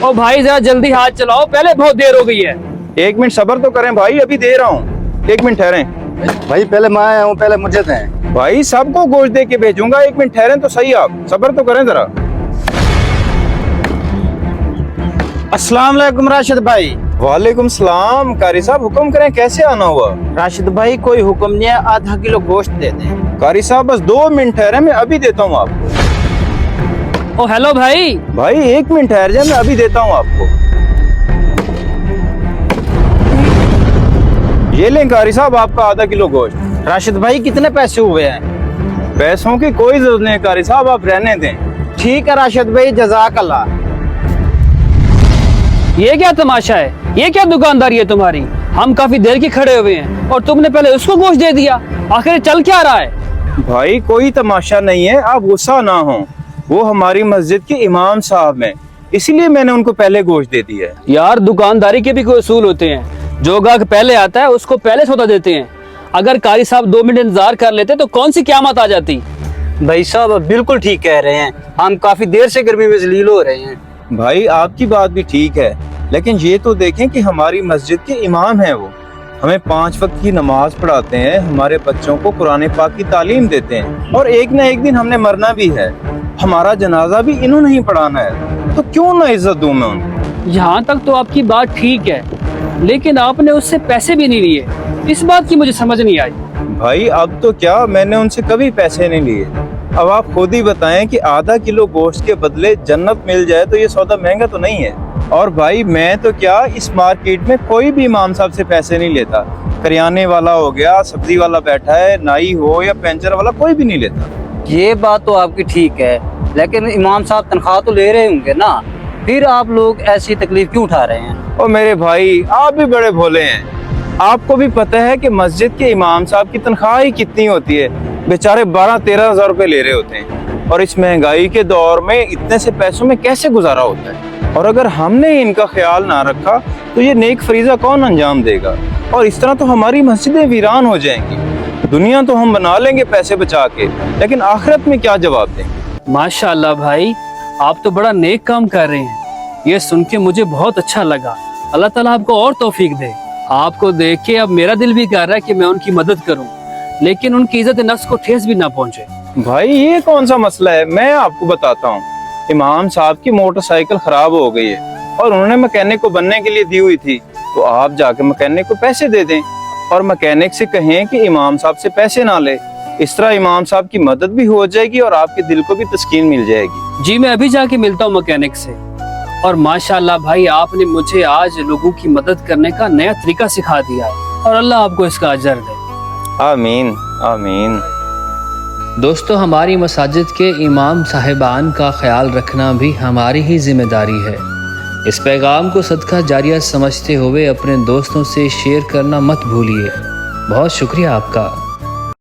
ओ भाई जरा जल्दी हाथ चलाओ, पहले बहुत देर हो गई है। 1 मिनट सब्र तो करें भाई, अभी दे रहा हूँ। 1 मिनट ठहरें भाई पहले मैं आया हूँ, पहले मुझे दें। भाई, सबको गोश्त दे के भेजूंगा। 1 मिनट ठहरें तो सही, आप सब्र तो करें जरा। अस्सलाम वालेकुम राशिद भाई। वालेकुम सलाम। कारी साहब हुक्म करें, कैसे आना हुआ? राशिद भाई कोई हुक्म नहीं है, आधा किलो गोश्त दे दें। कारी साहब बस 2 मिनट ठहरे, मैं अभी देता हूँ आपको। ओ हेलो भाई। भाई 1 मिनट ठहर जाए, मैं अभी देता हूँ आपको। ये लें कारी साहब, आपका आधा किलो गोश्त। राशिद भाई कितने पैसे हुए हैं? पैसों की कोई जरूरत नहीं कारी साहब, आप रहने दें। ठीक है राशिद भाई, जज़ाक अल्लाह। ये क्या तमाशा है, ये क्या दुकानदारी है तुम्हारी? हम काफी देर के खड़े हुए हैं और तुमने पहले उसको गोश्त दे दिया। आखिर चल क्या रहा है? भाई कोई तमाशा नहीं है, आप गुस्सा ना हो। वो हमारी मस्जिद के इमाम साहब हैं, इसीलिए मैंने उनको पहले गोश्त दे दिया है। यार दुकानदारी के भी कोई असूल होते हैं। जो गाहक पहले आता है उसको पहले सौदा देते हैं। अगर कारी साहब 2 मिनट इंतजार कर लेते तो कौन सी क़यामत आ जाती। भाई साहब बिल्कुल ठीक कह रहे हैं, हम काफी देर से गर्मी में जलील हो रहे हैं। भाई आपकी बात भी ठीक है, लेकिन ये तो देखें कि हमारी मस्जिद के इमाम हैं, वो हमें 5 वक्त की नमाज पढ़ाते हैं, हमारे बच्चों को कुरान पाक की तालीम देते हैं, और एक ना एक दिन हमने मरना भी है। हमारा जनाजा भी इन्होंने ही पढ़ाना है, तो क्यों ना इज्जत दूं मैं उनको। यहाँ तक तो आपकी बात ठीक है, लेकिन आपने उससे पैसे भी नहीं लिए। इस बात की मुझे समझ नहीं आई। भाई अब तो क्या, मैंने उनसे कभी पैसे नहीं लिए। अब आप खुद ही बताएं कि आधा किलो गोश्त के बदले जन्नत मिल जाए तो ये सौदा महंगा तो नहीं है। और भाई मैं तो क्या, इस मार्केट में कोई भी इमाम साहब से पैसे नहीं लेता। करियाने वाला हो गया, सब्जी वाला बैठा है, नाई हो या पेंचर वाला, कोई भी नहीं लेता। ये बात तो आपकी ठीक है, लेकिन इमाम साहब तनख्वाह तो ले रहे होंगे ना, फिर आप लोग ऐसी तकलीफ क्यों उठा रहे हैं? और मेरे भाई आप भी बड़े भोले हैं। आपको भी पता है कि मस्जिद के इमाम साहब की तनख्वाह ही कितनी होती है। बेचारे 12-13 हजार रुपए ले रहे होते हैं, और इस महंगाई के दौर में इतने से पैसों में कैसे गुजारा होता है। और अगर हमने इनका ख्याल ना रखा तो ये नेक फरीजा कौन अंजाम देगा। और इस तरह तो हमारी मस्जिदें वीरान हो जाएंगी। दुनिया तो हम बना लेंगे पैसे बचा के, लेकिन आखिरत में क्या जवाब देंगे। माशाल्लाह भाई, आप तो बड़ा नेक काम कर रहे हैं। ये सुन के मुझे बहुत अच्छा लगा। अल्लाह ताला आपको और तौफीक दे। आपको देख के अब मेरा दिल भी कर रहा है कि मैं उनकी मदद करूं, लेकिन उनकी इज्जत नफ्स को ठेस भी ना पहुंचे। भाई ये कौन सा मसला है, मैं आपको बताता हूँ। इमाम साहब की मोटरसाइकिल खराब हो गई है और उन्होंने मैकेनिक को बनने के लिए दी हुई थी, तो आप जाके मैकेनिक को पैसे दे दें और मैकेनिक से कहें कि इमाम साहब से पैसे ना ले। इस तरह इमाम साहब की मदद भी हो जाएगी और आपके दिल को भी तस्कीन मिल जाएगी। जी मैं अभी जाके मिलता हूँ मैकेनिक से। और माशाल्लाह भाई, आपने मुझे आज लोगों की मदद करने का नया तरीका सिखा दिया है, और अल्लाह आपको इसका अजर दे। आमीन आमीन। दोस्तों, हमारी मसाजिद के इमाम साहिबान का ख्याल रखना भी हमारी ही जिम्मेदारी है। इस पैगाम को सदका जारिया समझते हुए अपने दोस्तों से शेयर करना मत भूलिए। बहुत शुक्रिया आपका।